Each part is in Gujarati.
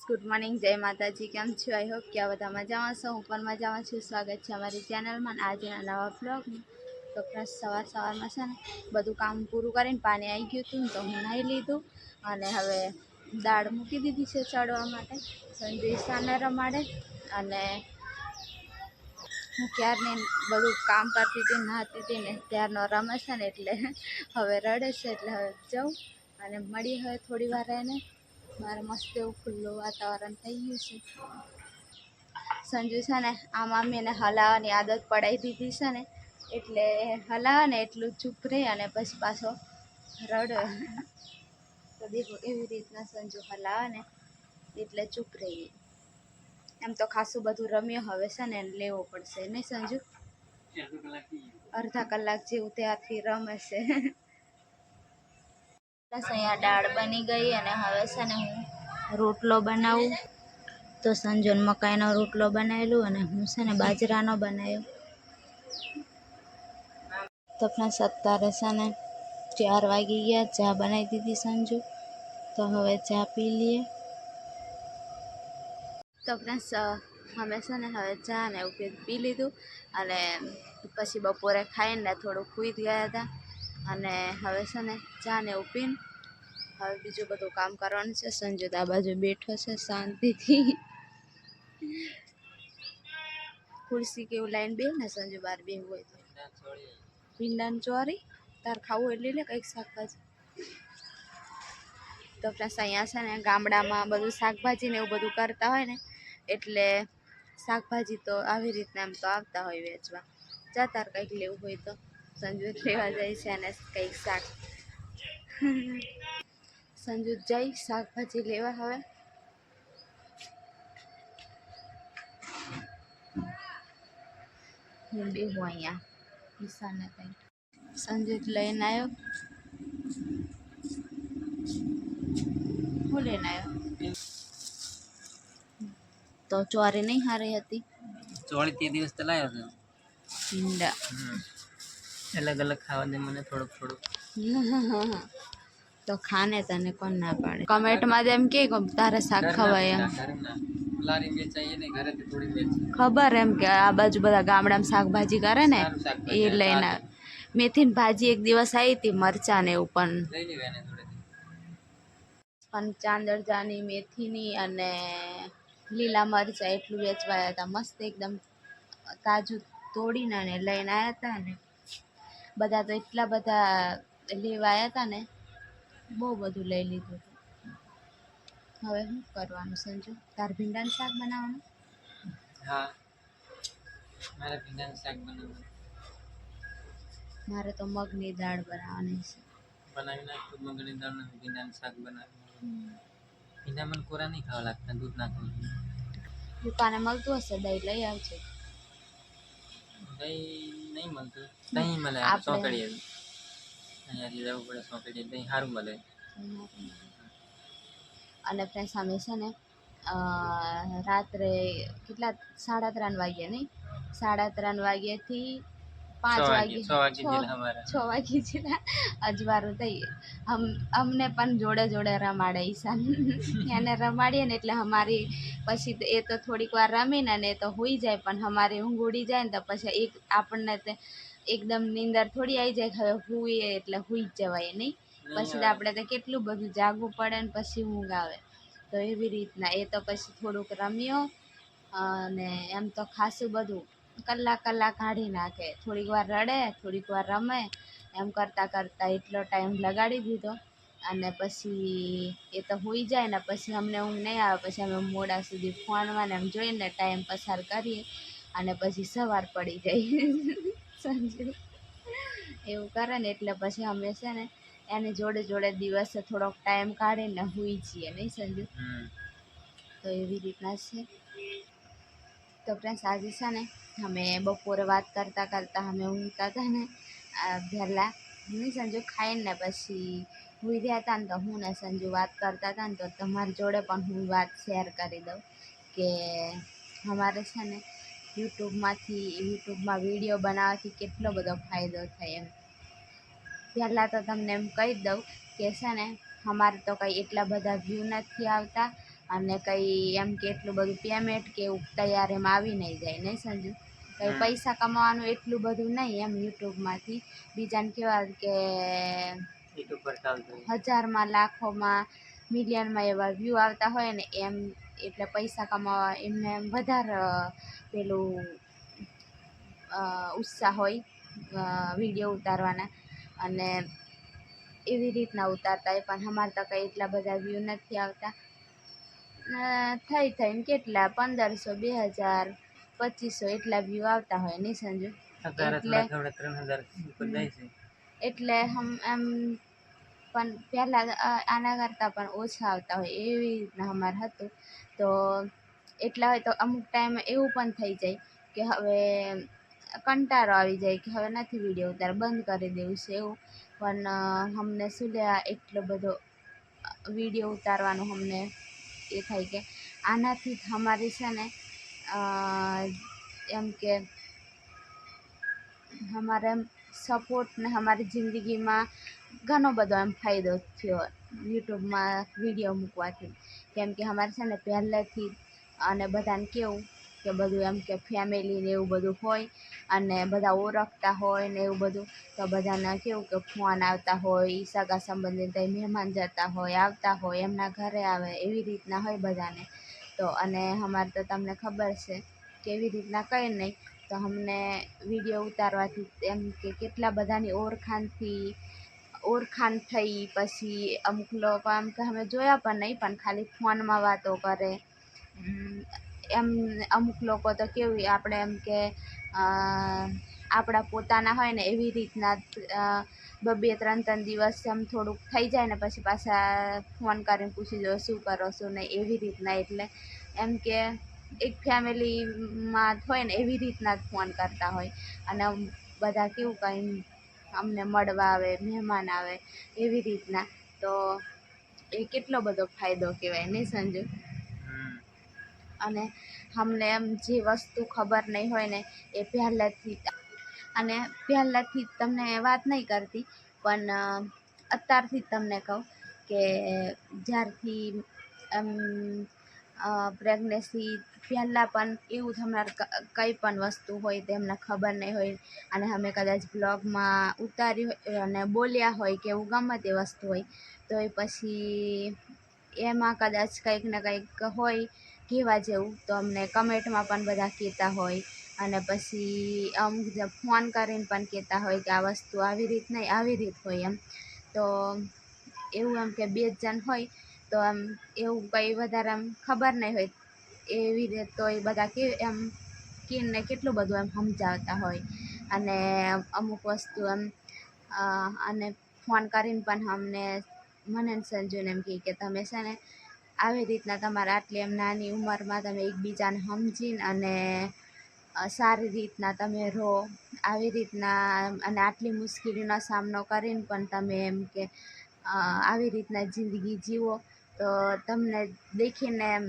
ગુડ મોર્નિંગ, જય માતાજી. કેમ છો? આઈ હોપ કે આ બધા મજામાં છો. હું પણ મજામાં છું. સ્વાગત છે અમારી ચેનલમાં આજના નવા બ્લોગમાં. તો પ્લસ સવારમાં છે ને બધું કામ પૂરું કરીને પાણી આવી ગયું હતું તો હું નાહી લીધું અને હવે દાળ મૂકી દીધી છે ચડવા માટે. સંદેશાને રમાડે અને હું ક્યારની બધું કામ કરતી હતી, નહાતી હતી ને ત્યારનો રમે છે ને એટલે હવે રડે છે. એટલે હવે જાઉં અને મળી હવે થોડી વાર રહીને. મારે મસ્ત એવું ખુલ્લું વાતાવરણ થઈ ગયું છે. સંજુ છે ને આ મમ્મીને હલાવવાની આદત પડાવી દીધી છે ને એટલે હલાવે ને એટલું ચૂપ રહે અને પછી પાછો રડે. તો દેખો એવી રીતના સંજુ હલાવે ને એટલે ચૂપ રહી. એમ તો ખાસું બધું રમ્યો, હવે છે ને લેવો પડશે નહીં સંજુ? અડધા કલાક જેવું ત્યારથી રમે છે. બસ અહીંયા દાળ બની ગઈ અને હવે છે ને હું રોટલો બનાવું. તો સંજોને મકાઈનો રોટલો બનાવેલો અને હું છે ને બાજરાનો બનાવ્યો. તો ફ્રેન્ડ્સ અત્યારે છે ને 4 વાગી ગયા. ચા બનાવી દીધી સંજુ, તો હવે ચા પી લઈએ. તો ફ્રેન્ડ્સ અમે છે ને હવે ચા ને એવું પી લીધું અને પછી બપોરે ખાઈને થોડુંક સૂઈ ગયા હતા અને હવે છે ને ચા ને એવું પીને હવે બીજું બધું કામ કરવાનું છે. સંજુ આ બાજુ બેઠો છે શાંતિથી. ખુરશી કેવું લાઈન બે ને સંજુ, બાર બેવું હોય તો ભીંડાને ચોરી તાર ખાવું એટલે લે કંઈક શાકભાજી. તો પ્લસ અહીંયા છે ને ગામડામાં બધું શાકભાજી ને એવું બધું કરતા હોય ને એટલે શાકભાજી તો આવી રીતના એમ તો આવતા હોય વેચવા. જા તાર કંઈક લેવું હોય તો. સંજુ લેવા જાય છે અને કંઈક શાક સંજુ જઈ શાકભાજી લેવા. હવે હું બેહું અહીંયા નિશાને કંઈ. સંજુ લઈને આવ્યો. હું લઈને આવ્યો તો ચોરી નહીં હારી હતી. ચોળી તે દિવસ તો લાવ્યો હતો ભીંડા અલગ અલગ ખાવા દે મને થોડુંક તો ખાને તને કોણ ના પાડે. કમેન્ટમાં જેમ કે તારે શાક ખવાય એમ લારી વેચાઈએ ને ઘરેથી થોડી વેચી ખબર એમ કે આ બાજુ બધા ગામડામાં શાકભાજી કરે ને એ લઈને મેથીની ભાજી એક દિવસ આવી હતી, મરચા ને એવું પણ લઈ લેવા ને થોડી ચાંદરજાની મેથીની અને લીલા મરચા એટલું વેચવાયા હતા. મસ્ત એકદમ તાજું તોડીને અને લઈને આવ્યા હતા ને બધા તો એટલા બધા લેવા આવ્યા હતા ને બહુ બધું લઈ લીધું. હવે શું કરવાનું સંજુ? તાર ભીંડાનું શાક બનાવવાનું? હા, મારે ભીંડાનું શાક બનાવવાનું. મારે તો મગની દાળ બનાવવાની છે. બનાવી નાખતું મગની દાળનું ભીંડાનું શાક બનાવ્યું. ભીંડા મને કોરા નહીં ખાવા લાગતા, દૂધ નાખવાનું. દુકાને મળતું હશે, દહીં લઈ આવજો. દહીં નહીં મળતું, દહીં મળે સોકડીએ. અહીંયાથી જવું પડે સોકડીએ, દહીં સારું મળે. અને ફ્રેન્ડ્સ અમે છે ને રાત્રે કેટલા 3:30 વાગ્યા નહીં, 3:30 વાગ્યાથી 5 વાગે 6 વાગે જેટલા અજવાળું થઈ. અમને પણ જોડે જોડે રમાડે ઈશાન. એને રમાડીએ ને એટલે અમારી પછી એ તો થોડીક વાર રમીને અને એ તો હોઈ જાય, પણ અમારી ઊંઘ ઉડી જાય ને તો પછી આપણને તે એકદમ નીંદર થોડી આવી જાય. હવે હુઈએ એટલે હુઈ જ જવાય નહીં, પછી તો આપણે તો કેટલું બધું જાગવું પડે ને પછી ઊંઘ આવે. તો એવી રીતના એ તો પછી થોડુંક રમ્યો અને એમ તો ખાસું બધું કલાક કાઢી નાખે. થોડીક વાર રડે, થોડીક વાર રમે, એમ કરતાં એટલો ટાઈમ લગાડી દીધો અને પછી એ તો સૂઈ જાય ને પછી અમને ઊંઘ નહીં આવે. પછી અમે મોડા સુધી ફોનમાં ને એમ જોઈને ટાઈમ પસાર કરીએ અને પછી સવાર પડી જાય. સંજુ એવું કરે ને એટલે પછી અમે છે ને એની જોડે જોડે દિવસે થોડોક ટાઈમ કાઢીને સૂઈ જઈએ નહીં સંજુ? તો એવી રીતના છે. તો ફ્રેન્ડ્સ આજે છે ને અમે બપોરે વાત કરતાં અમે ઊંઘતા હતા ને પહેલાં નહીં સંજુ, ખાઈને પછી સૂઈ રહ્યા હતા ને તો હું ને સંજુ વાત કરતા હતા ને તો તમારી જોડે પણ હું વાત શેર કરી દઉં કે અમારે છે ને યુટ્યુબમાં વિડીયો બનાવવાથી કેટલો બધો ફાયદો થાય એમ. પહેલાં તો તમને એમ કહી દઉં કે છે ને અમારે તો કંઈ એટલા બધા વ્યૂ નથી આવતા અને કંઈ એમ કે એટલું બધું પેમેન્ટ કે એવું તૈયાર એમ આવી નહીં જાય, નહીં સંજુ? કંઈ પૈસા કમાવાનું એટલું બધું નહીં એમ યુટ્યુબમાંથી. બીજાને કેવા કે હજારમાં, લાખોમાં, મિલિયનમાં એવા વ્યૂ આવતા હોય ને એમ, એટલે પૈસા કમાવા એમને એમ વધારે પેલું ઉત્સાહ હોય વિડીયો ઉતારવાના. અને એવી રીતના ઉતારતા હોય, પણ અમારે તો કંઈ એટલા બધા વ્યૂ નથી આવતા. થઈને કેટલા 1500, 2000, 2500 એટલા વ્યૂ આવતા હોય, નહીં સંજુ? એટલે એમ પણ પહેલાં આના કરતાં પણ ઓછા આવતા હોય એવી રીતના અમારે હતું. તો એટલા હોય તો અમુક ટાઈમે એવું પણ થઈ જાય કે હવે કંટાળો આવી જાય કે હવે નથી વિડીયો ઉતાર, બંધ કરી દેવું છે એવું. પણ અમને શું લે એટલો બધો વિડીયો ઉતારવાનો અમને એ થાય કે આનાથી અમારી છે ને એમ કે અમારે એમ સપોર્ટ ને અમારી જિંદગીમાં ઘણો બધો એમ ફાયદો થયો યુટ્યુબમાં વિડીયો મૂકવાથી. કેમ કે અમારે છે ને પહેલેથી અને બધાને કેવું કે બધું એમ કે ફેમિલી ને એવું બધું હોય અને બધા ઓળખતા હોય ને એવું બધું, તો બધાને કેવું કે ફોન આવતા હોય, સગા સંબંધી ત્યાં મહેમાન જતા હોય, આવતા હોય, એમના ઘરે આવે, એવી રીતના હોય બધાને. તો અને અમારે તો તમને ખબર છે કેવી રીતના કંઈ નહીં, તો અમને વિડીયો ઉતારવાથી એમ કે કેટલા બધાની ઓળખાણ થઈ. પછી અમુક લોકો આમ કે અમે જોયા પણ નહીં, પણ ખાલી ફોનમાં વાતો કરે એમ. અમુક લોકો તો કેવી આપણે એમ કે આપણા પોતાના હોય ને એવી રીતના 2-3 દિવસ એમ થોડુંક થઈ જાય ને પછી પાછા ફોન કરીને પૂછી દો શું કરો શું નહીં, એવી રીતના. એટલે એમ કે એક ફેમિલીમાં હોય ને એવી રીતના જ ફોન કરતા હોય. અને બધા કેવું કંઈ અમને મળવા આવે, મહેમાન આવે, એવી રીતના. તો એ કેટલો બધો ફાયદો કહેવાય, નહીં સંજુ? અને અમને એમ જે વસ્તુ ખબર નહીં હોય ને એ પહેલાંથી તમને વાત નહીં કરતી, પણ અત્યારથી જ તમને કહું કે જ્યારથી એમ પ્રેગ્નન્સી પહેલાં પણ એવું તમારે કંઈ પણ વસ્તુ હોય તો એમને ખબર નહીં હોય અને અમે કદાચ બ્લોગમાં ઉતાર્યું હોય અને બોલ્યા હોય કે એવું ગમે તે વસ્તુ હોય, તો એ પછી એમાં કદાચ કંઈક ને કંઈક હોય કહેવા જેવું, તો અમને કમેન્ટમાં પણ બધા કહેતા હોય. અને પછી અમુક ફોન કરીને પણ કહેતા હોય કે આ વસ્તુ આવી રીત નહીં, આવી રીત હોય એમ. તો એવું એમ કે 2 જણ હોય તો એમ એવું કંઈ વધારે એમ ખબર નહીં હોય એવી રીતે, તો એ બધા કે એમ કીને કેટલું બધું એમ સમજાવતા હોય. અને અમુક વસ્તુ એમ અને ફોન કરીને પણ મને સંજુને એમ કહે કે તમે છે ને આવી રીતના તમારા આટલી એમ નાની ઉંમરમાં તમે એકબીજાને સમજીને અને સારી રીતના તમે રહો, આવી રીતના. અને આટલી મુશ્કેલીનો સામનો કરીને પણ તમે એમ કે આવી રીતના જિંદગી જીવો, તો તમને દેખીને એમ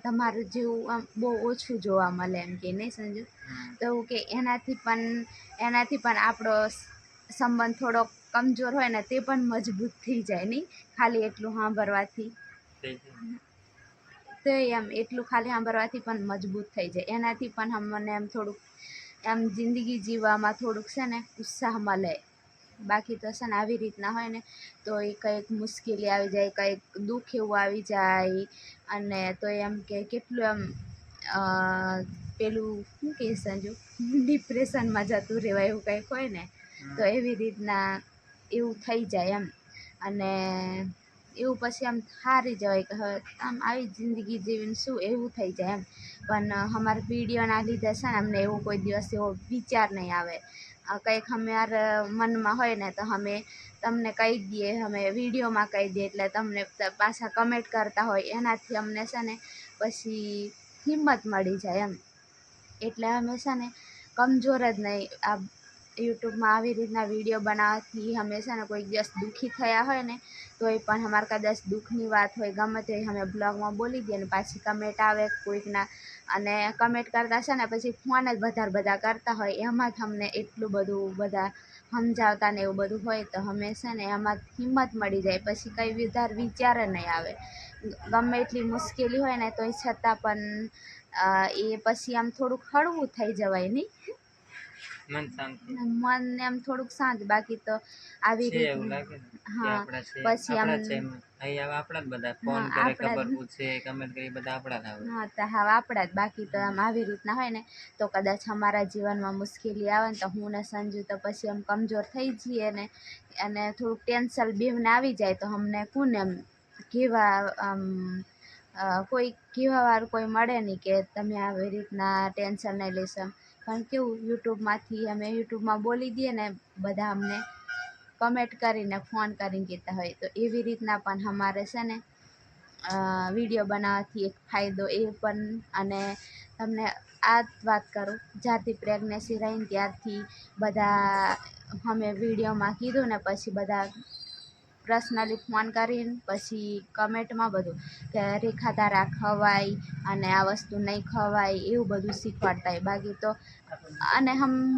તમારું જેવું આમ બહુ ઓછું જોવા મળે એમ કે, નહીં સંજુ? તો એવું કે એનાથી પણ આપણો સંબંધ થોડો કમજોર હોય ને તે પણ મજબૂત થઈ જાય, નહીં? ખાલી એટલું સાંભળવાથી તો એમ એટલું ખાલી સાંભળવાથી પણ મજબૂત થઈ જાય. એનાથી પણ અમને એમ થોડુંક એમ જિંદગી જીવવામાં થોડુંક છે ને ઉત્સાહ મળે. બાકી તો છે ને આવી રીતના હોય ને તો એ કંઈક મુશ્કેલી આવી જાય, કંઈક દુઃખ એવું આવી જાય અને તો એમ કે કેટલું એમ પેલું શું કહે સંજુ, ડિપ્રેશનમાં જતું રહેવાય એવું કંઈક હોય ને, તો એવી રીતના એવું થઈ જાય એમ. અને એવું પછી આમ હારી જવાય કે હવે આમ આવી જિંદગી જીવીને શું, એવું થઈ જાય એમ. પણ અમારા વિડીયોના લીધે છે ને અમને એવું કોઈ દિવસ એવો વિચાર નહીં આવે. કંઈક અમારા મનમાં હોય ને તો અમે તમને કહી દઈએ, અમે વિડીયોમાં કહી દઈએ એટલે તમને પાછા કમેન્ટ કરતા હોય, એનાથી અમને છે ને પછી હિંમત મળી જાય એમ. એટલે અમે છે ને કમજોર જ નહીં. આ યુટ્યુબમાં આવી રીતના વિડીયો બનાવવાથી અમે છે ને કોઈક દિવસ દુઃખી થયા હોય ને તો એ પણ અમારે કદાચ દુઃખની વાત હોય ગમે તે અમે બ્લોગમાં બોલી દઈએ ને પાછી કમેન્ટ આવે કોઈકના, અને કમેન્ટ કરતા છે ને પછી ફોન જ બધા કરતા હોય, એમાં જ અમને એટલું બધું બધા સમજાવતા ને એવું બધું હોય તો અમે છે ને એમાં હિંમત મળી જાય, પછી કંઈ વધારે વિચાર નહીં આવે. ગમે એટલી મુશ્કેલી હોય ને તોય છતાં પણ એ પછી આમ થોડુંક હળવું થઈ જવાય નહીં, મન શાંત મન એમ થોડુંક શાંત. બાકી તો આવી છે એવું રીતનું લાગે ને કે હા આપણા છે, પછી આમ આપણા છે એમ અહીં આપણા જ બધા ફોન હા કરે, આપણા ખબર પૂછે, કમેન્ટ કરે, બધા આપણા ના હોય. હા તો હા આપણા જ. બાકી તો આમ આવી રીતના હોય ને તો કદાચ અમારા જીવનમાં મુશ્કેલી આવે ને તો હું ને સંજુ તો પછી આમ કમજોર થઈ જઈએ ને, અને થોડુંક ટેન્શન બેવને આવી જાય તો અમને કોને એમ કેવા આમ કોઈ કહેવાવાળું કોઈ મળે નહીં કે તમે આવી રીતના ટેન્શન નહીં લેશો. પણ કેવું યુટ્યુબમાં બોલી દઈએ ને બધા અમને કમેન્ટ કરીને ફોન કરીને કહેતા હોય, તો એવી રીતના પણ અમારે છે ને વિડીયો બનાવવાથી એક ફાયદો એ પણ. અને તમને આ જ વાત કરું, જ્યારથી પ્રેગ્નન્સી રહીને ત્યારથી બધા અમે વિડીયોમાં કીધું ને પછી બધા પર્સનલી ફોન કરીને પછી કમેન્ટમાં બધું કે રેખા તારા ખવાય અને આ વસ્તુ નહીં ખવાય એવું બધું શીખવાડતા હોય. બાકી તો અને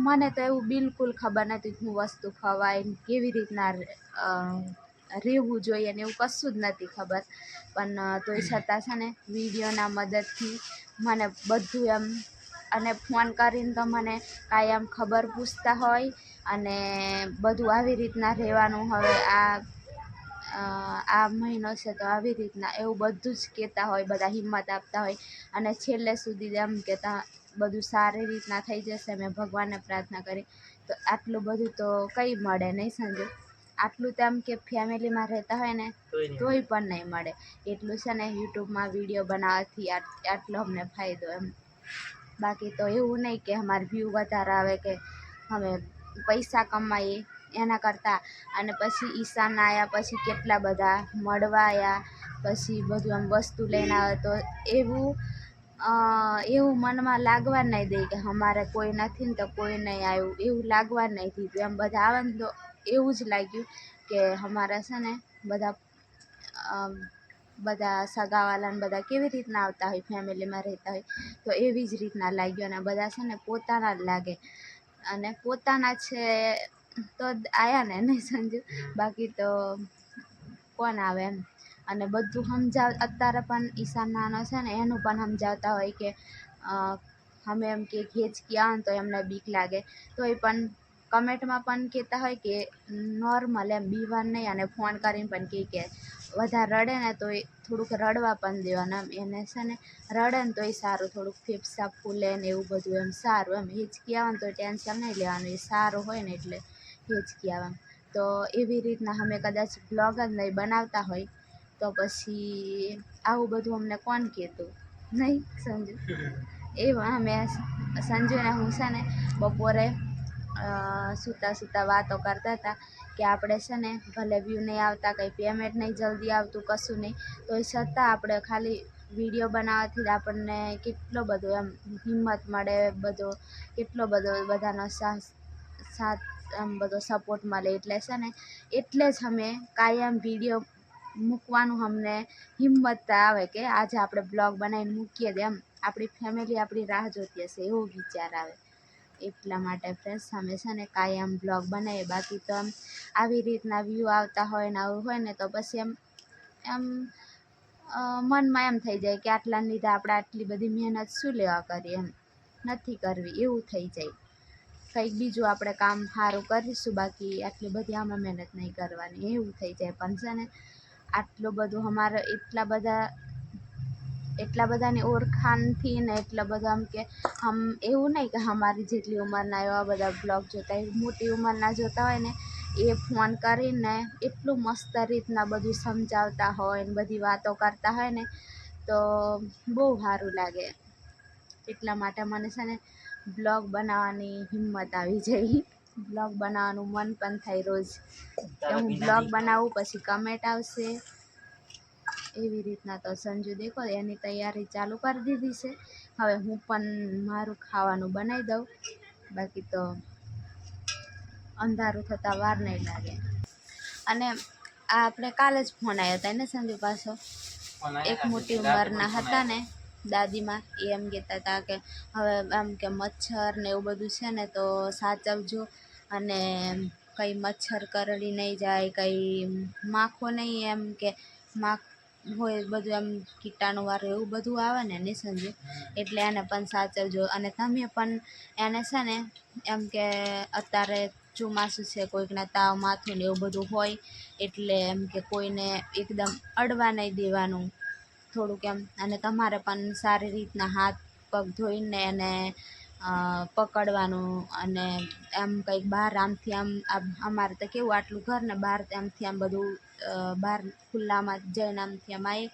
મને તો એવું બિલકુલ ખબર નથી હું વસ્તુ ખવાય કેવી રીતના રહેવું જોઈએ ને એવું કશું જ નથી ખબર. પણ તોય છતાં છે ને વિડીયોના મદદથી મને બધું એમ, અને ફોન કરીને તો મને કાંઈ આમ ખબર પૂછતા હોય અને બધું આવી રીતના રહેવાનું. હવે આ મહિનો છે તો આવી રીતના એવું બધું જ કહેતા હોય, બધા હિંમત આપતા હોય અને છેલ્લે સુધી એમ કહેતા બધું સારી રીતના થઈ જશે. મેં ભગવાનને પ્રાર્થના કરી તો આટલું બધું તો કંઈ મળે નહીં સંજુ, આટલું તો એમ કે ફેમિલીમાં રહેતા હોય ને તોય પણ નહીં મળે એટલું છે ને યુટ્યુબમાં વિડીયો બનાવવાથી આટલો અમને ફાયદો એમ. બાકી તો એવું નહીં કે અમારે વ્યૂ વધારે આવે કે અમે પૈસા કમાઈએ એના કરતાં. અને પછી ઈશાન આવ્યા પછી કેટલા બધા મળવા આવ્યા, પછી બધું આમ વસ્તુ લઈને આવે તો એવું મનમાં લાગવા નહીં દે કે અમારે કોઈ નથી ને તો કોઈ નહીં આવ્યું, એવું લાગવા નહીં દીધું. એમ બધા આવે ને તો એવું જ લાગ્યું કે અમારા છે ને બધા સગાવાલાને બધા કેવી રીતના આવતા હોય, ફેમિલીમાં રહેતા હોય તો એવી જ રીતના લાગ્યું. અને બધા છે ને પોતાના જ લાગે અને પોતાના છે તો જ આવ્યા ને નહીં સમજુ, બાકી તો કોણ આવે એમ. અને બધું અત્યારે પણ ઈશાન નાનો છે ને એનું પણ સમજાવતા હોય કે અમે એમ કે હિચકી આવે ને તો એમને બીક લાગે તો એ પણ કમેન્ટમાં પણ કહેતા હોય કે નોર્મલ એમ બીવાર નહીં. અને ફોન કરીને પણ કે વધારે રડે ને તો એ થોડુંક રડવા પણ દેવાનું એમ. એને છે ને રડે ને તોય સારું, થોડુંક ફેફસા ફૂલે ને એવું બધું એમ સારું એમ. હિચકી આવે ને તો ટેન્શન નહીં લેવાનું, એ સારું હોય ને એટલે હિચકી આવે. તો એવી રીતના અમે કદાચ બ્લોગ જ નહીં બનાવતા હોય તો પછી આવું બધું અમને કોણ કહેતું નહીં સંજુ. એવા અમે સંજુને હું છે ને બપોરે સૂતા વાતો કરતા હતા કે આપણે છે ને ભલે વ્યૂ નહીં આવતા, કંઈ પેમેન્ટ નહીં જલ્દી આવતું, કશું નહીં, તો એ છતાં આપણે ખાલી વિડીયો બનાવવાથી જ આપણને કેટલો બધો એમ હિંમત મળે, કેટલો બધો બધાનો સાથ એમ બધો સપોર્ટ મળે. એટલે છે ને એટલે જ અમે કાયમ વિડીયો મૂકવાનું અમને હિંમત આવે કે આજે આપણે બ્લોગ બનાવીને મૂકીએ એમ, આપણી ફેમિલી આપણી રાહ જોતી હશે એવો વિચાર આવે. એટલા માટે ફ્રેન્ડ્સ અમે છે ને કાયમ બ્લોગ બનાવીએ. બાકી તો આવી રીતના વ્યૂ આવતા હોય ને આવું હોય ને તો પછી એમ મનમાં એમ થઈ જાય કે આટલા લીધે આપણે આટલી બધી મહેનત શું લેવા કરીએ, એમ નથી કરવી એવું થઈ જાય. કંઈક બીજું આપણે કામ સારું કરીશું, બાકી આટલી બધી આમાં મહેનત નહીં કરવાની એવું થઈ જાય. પણ છે ને આટલું બધું અમારે એટલા બધાની ઓળખાણથી ને એટલા બધા આમ કે એવું નહીં કે અમારી જેટલી ઉંમરના એવા બધા બ્લોગ જોતા હોય, મોટી ઉંમરના જોતા હોય ને એ ફોન કરીને એટલું મસ્ત રીતના બધું સમજાવતા હોય ને બધી વાતો કરતા હોય ને તો બહુ સારું લાગે. એટલા માટે મને છે ને બ્લોગ બનાવવાની હિંમત આવી જાય, બ્લોગ બનાવવાનું મન પણ થાય રોજ કે હું બ્લોગ બનાવું પછી કમેન્ટ આવશે એવી રીતના. તો સંજુ દેખો એની તૈયારી ચાલુ કરી દીધી છે, હવે હું પણ મારું ખાવાનું બનાવી દઉં. બાકી તો અંધારું થતાં વાર નહીં લાગે. અને આ આપણે કાલે જ ફોન આવ્યો હતા ને સંજુ પાછો, એક મોટી ઉંમરના હતા ને દાદીમાં, એ એમ કહેતા હતા કે હવે એમ કે મચ્છર ને એવું બધું છે ને તો સાચવજો, અને કંઈ મચ્છર કરડી નહીં જાય, કંઈ માખો નહીં, એમ કે હોય બધું એમ કીટાણુ વાળું એવું બધું આવે ને નહીં સંજુ, એટલે એને પણ સાચવજો. અને તમે પણ એને છે ને એમ કે અત્યારે ચોમાસું છે, કોઈકને તાવ માથું ને એવું બધું હોય, એટલે એમ કે કોઈને એકદમ અડવા નહીં દેવાનું થોડુંક એમ. અને તમારે પણ સારી રીતના હાથ પગ ધોઈને એને પકડવાનું. અને એમ કંઈક બહાર આમથી આમ અમારે તો કેવું આટલું ઘર ને બહાર આમથી આમ બધું બહાર ખુલ્લામાં જઈને આમથી આમ આવી,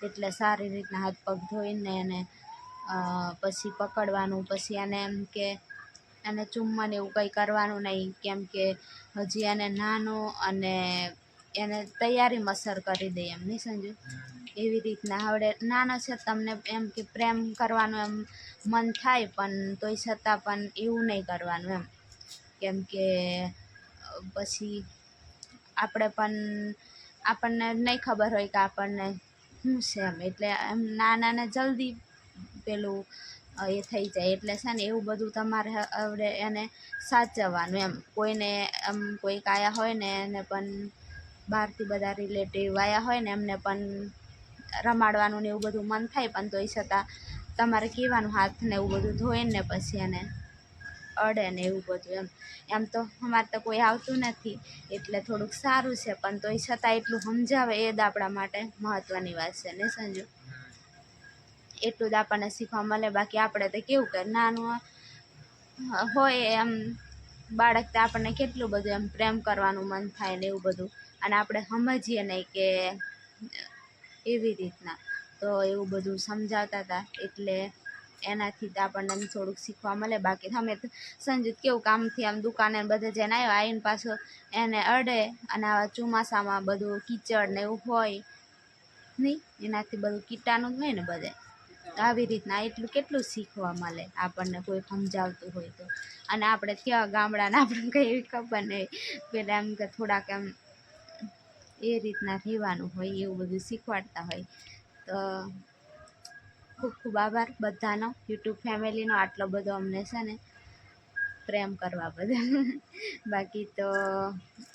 એટલે સારી રીતના હાથ પગ ધોઈને એને પછી પકડવાનું. પછી એને એમ કે એને ચૂમવાનું એવું કંઈ કરવાનું નહીં, કેમ કે હજી એને નાનો અને એને તૈયારી મસર કરી દે એમ નહીં સંજુ. એવી રીતના હવે નાનો છે, તમને એમ કે પ્રેમ કરવાનું એમ મન થાય, પણ તોય છતાં પણ એવું નહીં કરવાનું એમ, કેમ કે પછી આપણને નહીં ખબર હોય કે આપણને શું છે એમ, એટલે એમ નાનાને જલ્દી પેલું એ થઈ જાય. એટલે છે ને એવું બધું તમારે હવે એને સાચવવાનું એમ. કોઈને એમ કોઈક આવ્યા હોય ને એને પણ બહારથી બધા રિલેટિવ આવ્યા હોય ને એમને પણ રમાડવાનું ને એવું બધું મન થાય, પણ તોય છતાં તમારે કહેવાનું હાથ ને એવું બધું ધોઈને પછી એને અડે ને એવું બધું એમ તો અમારે તો કોઈ આવતું નથી એટલે થોડુંક સારું છે, પણ તોય છતાં એટલું સમજાવે એ જ આપણા માટે મહત્ત્વની વાત છે ને સંજુ. એટલું જ આપણને શીખવા મળે. બાકી આપણે તો કેવું કે નાનું હોય એમ બાળક તો આપણને કેટલું બધું એમ પ્રેમ કરવાનું મન થાય ને એવું બધું, અને આપણે સમજીએ નહીં કે એવી રીતના. તો એવું બધું સમજાવતા હતા, એટલે એનાથી તો આપણને થોડુંક શીખવા મળે. બાકી અમે તો સંજુ કેવું કામથી આમ દુકાને બધે જઈને આવ્યો, આવીને પાછો એને અડે. અને આવા ચોમાસામાં બધું કીચડ ને એવું હોય નહીં, એનાથી બધું કીટાણું હોય ને બધે, આવી રીતના એટલું કેટલું શીખવા મળે આપણને કોઈ સમજાવતું હોય તો. અને આપણે ત્યાં ગામડાના આપણને કંઈ એવી ખબર નહીં, પેલા એમ કે થોડાક એમ એ રીતના રહેવાનું હોય, એવું બધું શીખવાડતા હોય. તો ખૂબ ખૂબ આભાર બધાનો, યુટ્યુબ ફેમિલીનો આટલો બધો અમને છે ને પ્રેમ કરવા બદલ. બાકી તો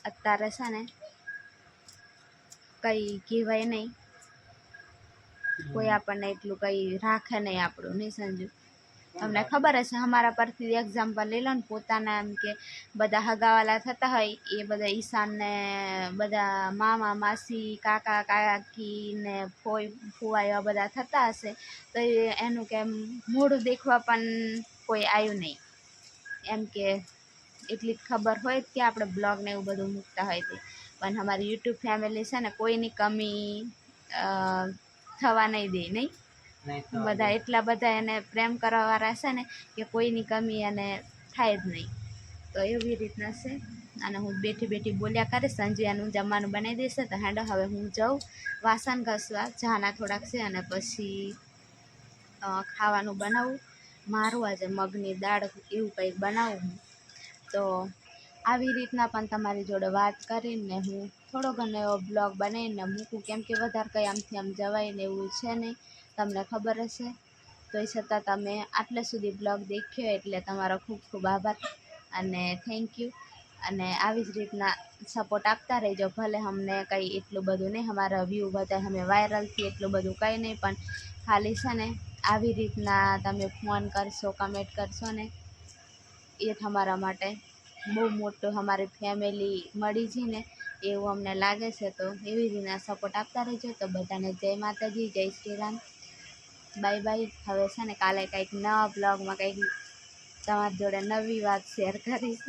અત્યારે છે ને કંઈ કહેવાય નહીં, કોઈ આપણને એટલું કંઈ રાખે નહીં આપણું નહીં સંજુ. તમને ખબર હશે, અમારા પરથી એક્ઝામ્પલ લઈ લો ને, પોતાના એમ કે બધા હગાવાલા થતા હોય એ બધા ઈશાનને બધા મામા માસી કાકા કાકી ને ફોઈ ફુવા એવા બધા થતા હશે, તો એનું કે મોઢું દેખવા પણ કોઈ આવ્યું નહીં. એમ કે એટલી જ ખબર હોય કે આપણે બ્લોગ ને એવું બધું મૂકતા હોય તે, પણ અમારી યુટ્યુબ ફેમિલી છે ને કોઈની કમી થવા નહીં દે નહીં. બધા એટલા બધા એને પ્રેમ કરવાવાળા છે ને કે કોઈની કમી એને થાય જ નહીં. તો એવી રીતના છે. અને હું બેઠી બેઠી બોલ્યા કરીશ. સંજુ એનું જમવાનું બનાવી દેશે તો હેડો હવે હું જાઉં વાસણ ઘસવા, જાના થોડાક છે, અને પછી ખાવાનું બનાવું મારું. આજે મગની દાળ એવું કંઈક બનાવું હું. તો આવી રીતના પણ તમારી જોડે વાત કરીને હું થોડો ઘણો એવો બ્લોગ બનાવીને મૂકું, કેમ કે વધારે કંઈ આમથી આમ જવાય ને એવું છે નહીં, તમને ખબર હશે. તો એ છતાં તમે આટલે સુધી બ્લોગ દેખ્યો એટલે તમારો ખૂબ ખૂબ આભાર અને થેન્ક યુ. અને આવી જ રીતના સપોર્ટ આપતા રહેજો. ભલે અમને કંઈ એટલું બધું નહીં, અમારા વ્યૂ બધા અમે વાયરલથી એટલું બધું કંઈ નહીં, પણ ખાલી છે ને આવી રીતના તમે ફોન કરશો, કમેન્ટ કરશો ને, એ તમારા માટે બહુ મોટું અમારી ફેમિલી મળી છે ને એવું અમને લાગે છે. તો એવી રીતના સપોર્ટ આપતા રહેજો. તો બધાને જય માતાજી, જય શ્રી રામ, બાય બાય. હવે છે ને કાલે કંઈક નવા બ્લોગમાં કંઈક તમારી જોડે નવી વાત શેર કરીશ.